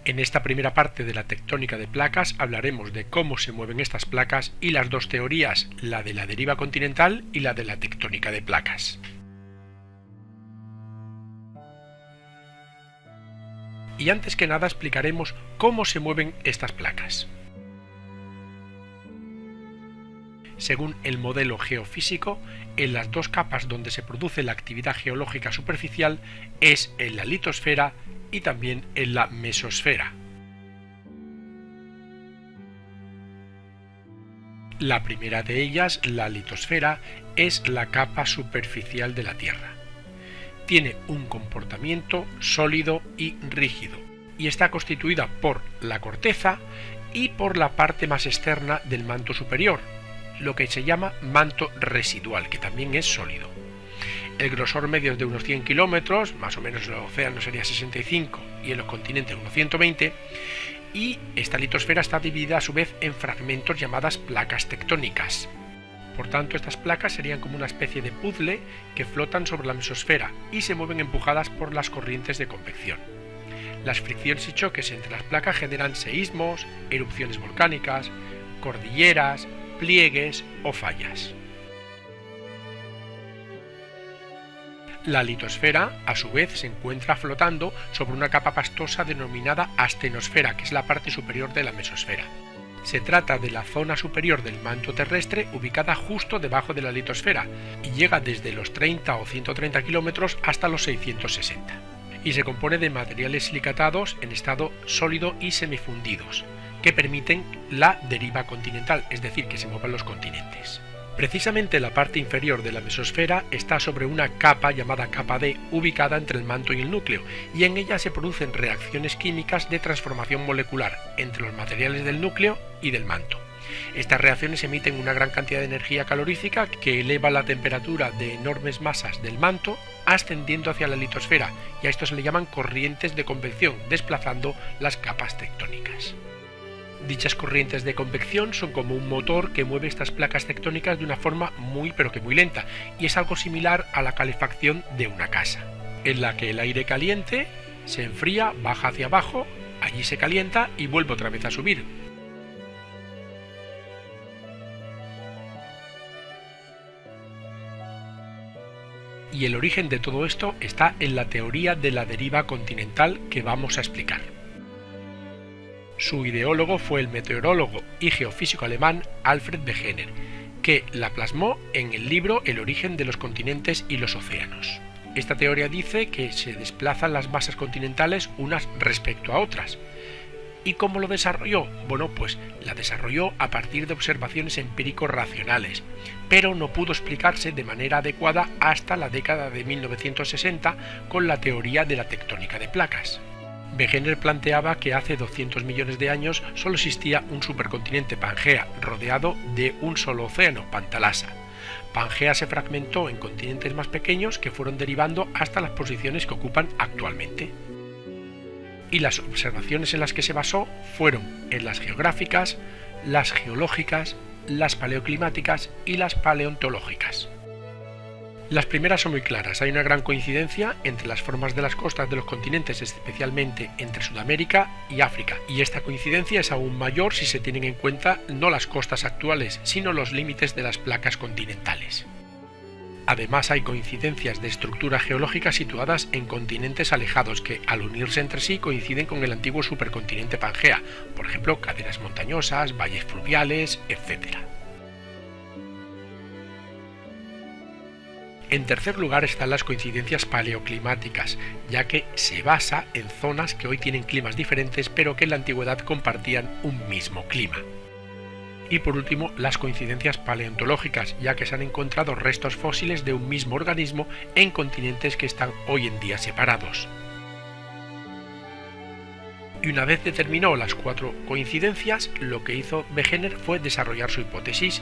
En esta primera parte de la tectónica de placas hablaremos de cómo se mueven estas placas y las dos teorías, la de la deriva continental y la de la tectónica de placas. Y antes que nada explicaremos cómo se mueven estas placas. Según el modelo geofísico, en las dos capas donde se produce la actividad geológica superficial es en la litosfera y también en la mesosfera. La primera de ellas, la litosfera, es la capa superficial de la Tierra. Tiene un comportamiento sólido y rígido y está constituida por la corteza y por la parte más externa del manto superior, lo que se llama manto residual, que también es sólido. El grosor medio es de unos 100 kilómetros, más o menos en el océano sería 65 y en los continentes unos 120, y esta litosfera está dividida a su vez en fragmentos llamadas placas tectónicas. Por tanto, estas placas serían como una especie de puzzle que flotan sobre la mesosfera y se mueven empujadas por las corrientes de convección. Las fricciones y choques entre las placas generan seísmos, erupciones volcánicas, cordilleras, pliegues o fallas. La litosfera, a su vez, se encuentra flotando sobre una capa pastosa denominada astenosfera, que es la parte superior de la mesosfera. Se trata de la zona superior del manto terrestre ubicada justo debajo de la litosfera y llega desde los 30 o 130 kilómetros hasta los 660. Y se compone de materiales silicatados en estado sólido y semifundidos, que permiten la deriva continental, es decir, que se muevan los continentes. Precisamente la parte inferior de la mesosfera está sobre una capa llamada capa D, ubicada entre el manto y el núcleo, y en ella se producen reacciones químicas de transformación molecular entre los materiales del núcleo y del manto. Estas reacciones emiten una gran cantidad de energía calorífica que eleva la temperatura de enormes masas del manto, ascendiendo hacia la litosfera, y a esto se le llaman corrientes de convección, desplazando las capas tectónicas. Dichas corrientes de convección son como un motor que mueve estas placas tectónicas de una forma muy lenta, y es algo similar a la calefacción de una casa, en la que el aire caliente se enfría, baja hacia abajo, allí se calienta y vuelve otra vez a subir. Y el origen de todo esto está en la teoría de la deriva continental que vamos a explicar. Su ideólogo fue el meteorólogo y geofísico alemán Alfred Wegener, que la plasmó en el libro El origen de los continentes y los océanos. Esta teoría dice que se desplazan las masas continentales unas respecto a otras. ¿Y cómo lo desarrolló? Bueno, pues la desarrolló a partir de observaciones empíricos racionales, pero no pudo explicarse de manera adecuada hasta la década de 1960 con la teoría de la tectónica de placas. Wegener planteaba que hace 200 millones de años solo existía un supercontinente Pangea, rodeado de un solo océano, Pantalasa. Pangea se fragmentó en continentes más pequeños que fueron derivando hasta las posiciones que ocupan actualmente. Y las observaciones en las que se basó fueron en las geográficas, las geológicas, las paleoclimáticas y las paleontológicas. Las primeras son muy claras, hay una gran coincidencia entre las formas de las costas de los continentes, especialmente entre Sudamérica y África, y esta coincidencia es aún mayor si se tienen en cuenta no las costas actuales, sino los límites de las placas continentales. Además hay coincidencias de estructura geológica situadas en continentes alejados que, al unirse entre sí, coinciden con el antiguo supercontinente Pangea, por ejemplo, cadenas montañosas, valles fluviales, etc. En tercer lugar están las coincidencias paleoclimáticas, ya que se basa en zonas que hoy tienen climas diferentes pero que en la antigüedad compartían un mismo clima. Y por último, las coincidencias paleontológicas, ya que se han encontrado restos fósiles de un mismo organismo en continentes que están hoy en día separados. Y una vez determinó las 4 coincidencias, lo que hizo Wegener fue desarrollar su hipótesis.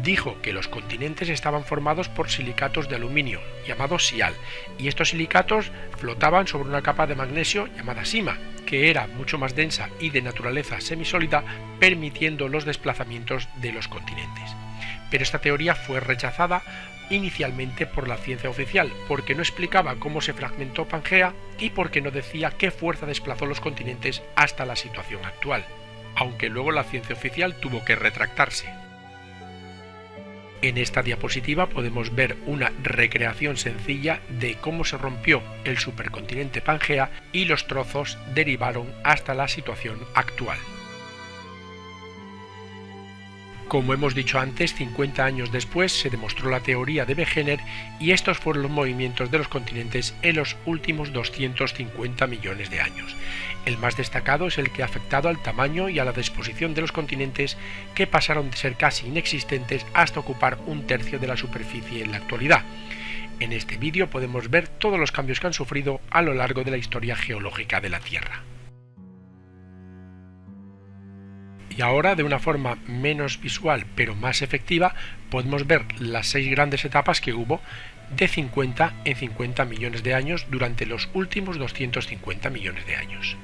Dijo que los continentes estaban formados por silicatos de aluminio, llamados sial, y estos silicatos flotaban sobre una capa de magnesio llamada sima, que era mucho más densa y de naturaleza semisólida, permitiendo los desplazamientos de los continentes. Pero esta teoría fue rechazada inicialmente por la ciencia oficial, porque no explicaba cómo se fragmentó Pangea y porque no decía qué fuerza desplazó los continentes hasta la situación actual, aunque luego la ciencia oficial tuvo que retractarse. En esta diapositiva podemos ver una recreación sencilla de cómo se rompió el supercontinente Pangea y los trozos derivaron hasta la situación actual. Como hemos dicho antes, 50 años después se demostró la teoría de Wegener y estos fueron los movimientos de los continentes en los últimos 250 millones de años. El más destacado es el que ha afectado al tamaño y a la disposición de los continentes, que pasaron de ser casi inexistentes hasta ocupar un tercio de la superficie en la actualidad. En este vídeo podemos ver todos los cambios que han sufrido a lo largo de la historia geológica de la Tierra. Y ahora, de una forma menos visual pero más efectiva, podemos ver las 6 grandes etapas que hubo de 50 en 50 millones de años durante los últimos 250 millones de años,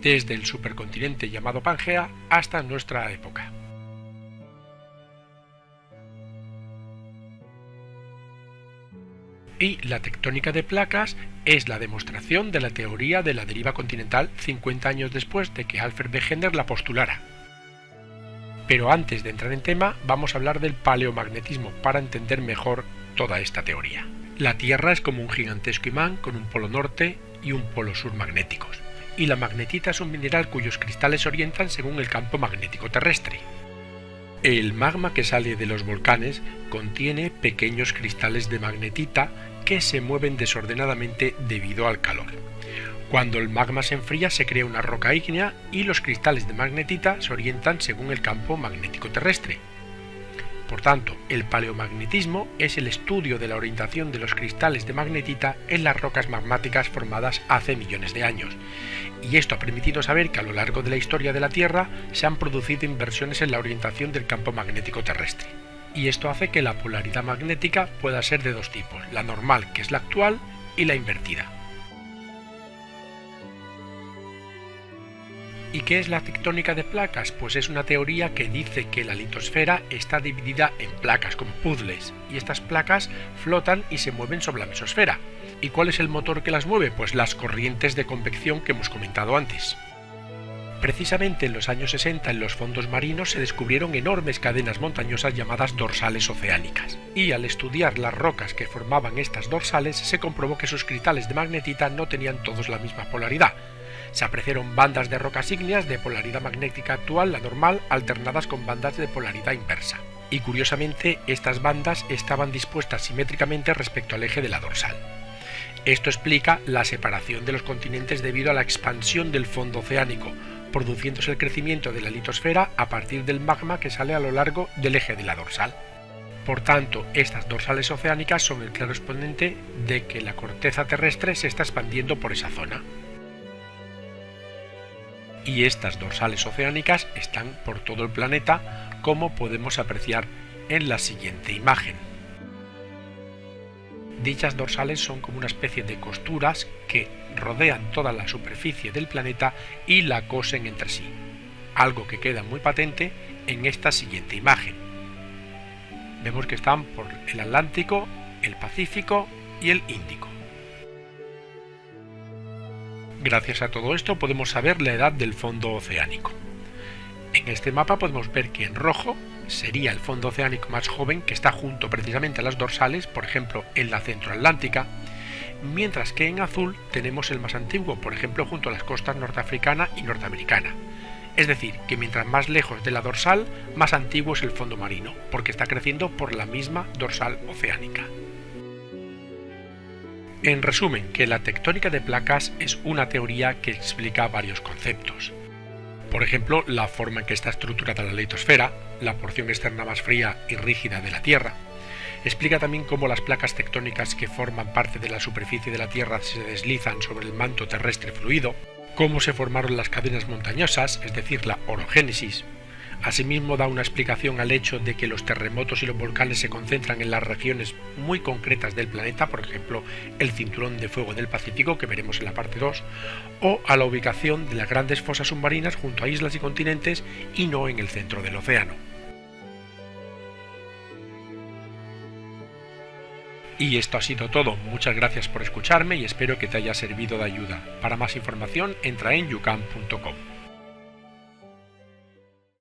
desde el supercontinente llamado Pangea hasta nuestra época. Y la tectónica de placas es la demostración de la teoría de la deriva continental 50 años después de que Alfred Wegener la postulara. Pero antes de entrar en tema, vamos a hablar del paleomagnetismo para entender mejor toda esta teoría. La Tierra es como un gigantesco imán con un polo norte y un polo sur magnéticos, y la magnetita es un mineral cuyos cristales se orientan según el campo magnético terrestre. El magma que sale de los volcanes contiene pequeños cristales de magnetita que se mueven desordenadamente debido al calor. Cuando el magma se enfría se crea una roca ígnea y los cristales de magnetita se orientan según el campo magnético terrestre. Por tanto, el paleomagnetismo es el estudio de la orientación de los cristales de magnetita en las rocas magmáticas formadas hace millones de años, y esto ha permitido saber que a lo largo de la historia de la Tierra se han producido inversiones en la orientación del campo magnético terrestre. Y esto hace que la polaridad magnética pueda ser de dos tipos, la normal, que es la actual, y la invertida. ¿Y qué es la tectónica de placas? Pues es una teoría que dice que la litosfera está dividida en placas, como puzzles, y estas placas flotan y se mueven sobre la mesosfera. ¿Y cuál es el motor que las mueve? Pues las corrientes de convección que hemos comentado antes. Precisamente en los años 60 en los fondos marinos se descubrieron enormes cadenas montañosas llamadas dorsales oceánicas, y al estudiar las rocas que formaban estas dorsales se comprobó que sus cristales de magnetita no tenían todos la misma polaridad. Se apreciaron bandas de rocas ígneas de polaridad magnética actual, la normal, alternadas con bandas de polaridad inversa. Y curiosamente, estas bandas estaban dispuestas simétricamente respecto al eje de la dorsal. Esto explica la separación de los continentes debido a la expansión del fondo oceánico, produciéndose el crecimiento de la litosfera a partir del magma que sale a lo largo del eje de la dorsal. Por tanto, estas dorsales oceánicas son el claro exponente de que la corteza terrestre se está expandiendo por esa zona. Y estas dorsales oceánicas están por todo el planeta, como podemos apreciar en la siguiente imagen. Dichas dorsales son como una especie de costuras que rodean toda la superficie del planeta y la cosen entre sí, algo que queda muy patente en esta siguiente imagen. Vemos que están por el Atlántico, el Pacífico y el Índico. Gracias a todo esto podemos saber la edad del fondo oceánico. En este mapa podemos ver que en rojo sería el fondo oceánico más joven, que está junto precisamente a las dorsales, por ejemplo en la centroatlántica, mientras que en azul tenemos el más antiguo, por ejemplo junto a las costas norteafricana y norteamericana. Es decir, que mientras más lejos de la dorsal, más antiguo es el fondo marino, porque está creciendo por la misma dorsal oceánica. En resumen, que la tectónica de placas es una teoría que explica varios conceptos. Por ejemplo, la forma en que está estructurada la litosfera, la porción externa más fría y rígida de la Tierra. Explica también cómo las placas tectónicas que forman parte de la superficie de la Tierra se deslizan sobre el manto terrestre fluido, cómo se formaron las cadenas montañosas, es decir, la orogénesis. Asimismo, da una explicación al hecho de que los terremotos y los volcanes se concentran en las regiones muy concretas del planeta, por ejemplo, el cinturón de fuego del Pacífico, que veremos en la parte 2, o a la ubicación de las grandes fosas submarinas junto a islas y continentes y no en el centro del océano. Y esto ha sido todo, muchas gracias por escucharme y espero que te haya servido de ayuda. Para más información entra en yucam.com.